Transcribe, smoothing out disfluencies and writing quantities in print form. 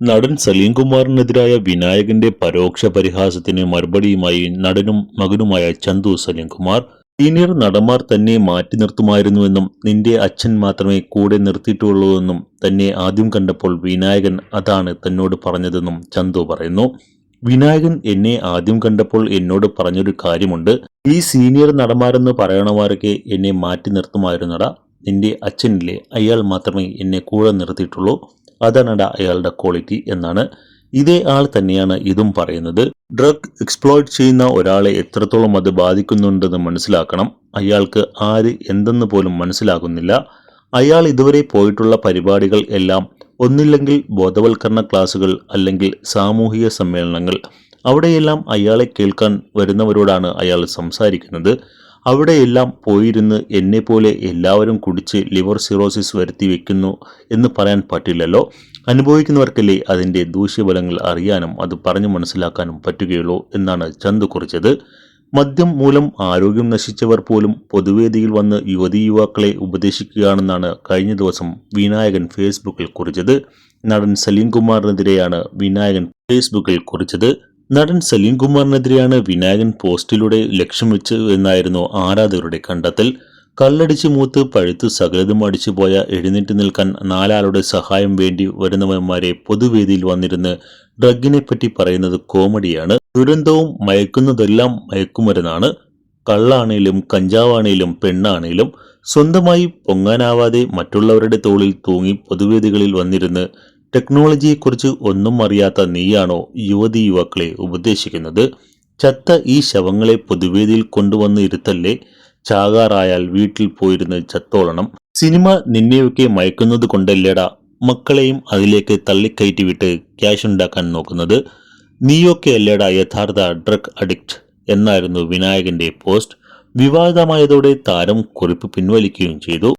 നടൻ സലീം കുമാറിനെതിരായ വിനായകന്റെ പരോക്ഷ പരിഹാസത്തിന് മറുപടിയുമായി നടനും മകനുമായ ചന്തു സലീം കുമാർ, സീനിയർ നടന്മാർ തന്നെ മാറ്റി നിർത്തുമായിരുന്നുവെന്നും നിന്റെ അച്ഛൻ മാത്രമേ കൂടെ നിർത്തിയിട്ടുള്ളൂവെന്നും തന്നെ ആദ്യം കണ്ടപ്പോൾ വിനായകൻ അതാണ് തന്നോട് പറഞ്ഞതെന്നും ചന്തു പറയുന്നു. വിനായകൻ എന്നെ ആദ്യം കണ്ടപ്പോൾ എന്നോട് പറഞ്ഞൊരു കാര്യമുണ്ട്. ഈ സീനിയർ നടന്മാരെന്ന് പറയണമാരൊക്കെ എന്നെ മാറ്റി നിർത്തുമായിരുന്നടാ. നിന്റെ അച്ഛനില്ലേ, അയാൾ മാത്രമേ എന്നെ കൂടെ നിർത്തിയിട്ടുള്ളൂ. അതാണടാ അയാളുടെ ക്വാളിറ്റി എന്നാണ്. ഇതേ ആൾ തന്നെയാണ് ഇതും പറയുന്നത്. ഡ്രഗ് എക്സ്പ്ലോയിറ്റ് ചെയ്യുന്ന ഒരാളെ എത്രത്തോളം അത് ബാധിക്കുന്നുണ്ടെന്ന് മനസ്സിലാക്കണം. അയാൾക്ക് ആര് എന്തെന്ന് പോലും മനസ്സിലാകുന്നില്ല. അയാൾ ഇതുവരെ പോയിട്ടുള്ള പരിപാടികൾ എല്ലാം ഒന്നില്ലെങ്കിൽ ബോധവൽക്കരണ ക്ലാസുകൾ, അല്ലെങ്കിൽ സാമൂഹിക സമ്മേളനങ്ങൾ. അവിടെയെല്ലാം അയാളെ കേൾക്കാൻ വരുന്നവരോടാണ് അയാൾ സംസാരിക്കുന്നത്. അവിടെയെല്ലാം പോയിരുന്ന് എന്നെപ്പോലെ എല്ലാവരും കുടിച്ച് ലിവർ സിറോസിസ് വരുത്തി വെക്കുന്നു എന്ന് പറയാൻ പറ്റില്ലല്ലോ. അനുഭവിക്കുന്നവർക്കല്ലേ അതിൻ്റെ ദൂഷ്യഫലങ്ങൾ അറിയാനും അത് പറഞ്ഞു മനസ്സിലാക്കാനും പറ്റുകയുള്ളൂ എന്നാണ് ചന്തു കുറിച്ചത്. മദ്യം മൂലം ആരോഗ്യം നശിച്ചവർ പോലും പൊതുവേദിയിൽ വന്ന് യുവതീ-യുവാക്കളെ ഉപദേശിക്കുകയാണെന്നാണ് കഴിഞ്ഞ ദിവസം വിനായകൻ ഫേസ്ബുക്കിൽ കുറിച്ചത്. നടൻ സലീം കുമാറിനെതിരെയാണ് വിനായകൻ ഫേസ്ബുക്കിൽ കുറിച്ചത്. നടൻ സലീം കുമാറിനെതിരെയാണ് വിനായകൻ പോസ്റ്റിലൂടെ ലക്ഷ്യം വെച്ച് എന്നായിരുന്നു ആരാധകരുടെ കണ്ടെത്തൽ. കള്ളടിച്ച് മൂത്ത് പഴുത്ത് സകലതും അടിച്ചുപോയ എഴുന്നേറ്റ് നിൽക്കാൻ നാലാളുടെ സഹായം വേണ്ടി വരുന്നവന്മാരെ പൊതുവേദിയിൽ വന്നിരുന്ന് ഡ്രഗിനെ പറ്റി പറയുന്നത് കോമഡിയാണ്. ദുരന്തവും മയക്കുന്നതെല്ലാം മയക്കുമരുന്നാണ്. കള്ളാണേലും കഞ്ചാവാണേലും പെണ്ണാണേലും സ്വന്തമായി പൊങ്ങാനാവാതെ മറ്റുള്ളവരുടെ തോളിൽ തൂങ്ങി പൊതുവേദികളിൽ വന്നിരുന്ന് ടെക്നോളജിയെക്കുറിച്ച് ഒന്നും അറിയാത്ത നീയാണോ യുവതീ യുവാക്കളെ ഉപദേശിക്കുന്നത്? ചത്ത ഈ ശവങ്ങളെ പൊതുവേദിയിൽ കൊണ്ടുവന്ന് ഇരുത്തല്ലേ. ചാകാറായാൽ വീട്ടിൽ പോയിരുന്ന് ചത്തോളണം. സിനിമ നിന്നെയൊക്കെ മയക്കുന്നത് കൊണ്ടല്ലേടാ മക്കളെയും അതിലേക്ക് തള്ളിക്കയറ്റിവിട്ട് ക്യാഷ് ഉണ്ടാക്കാൻ നോക്കുന്നത്. നീയൊക്കെ അല്ലേടാ യഥാർത്ഥ ഡ്രഗ് അഡിക്റ്റ് എന്നായിരുന്നു വിനായകന്റെ പോസ്റ്റ്. വിവാദമായതോടെ താരം കുറിപ്പ് പിൻവലിക്കുകയും ചെയ്തു.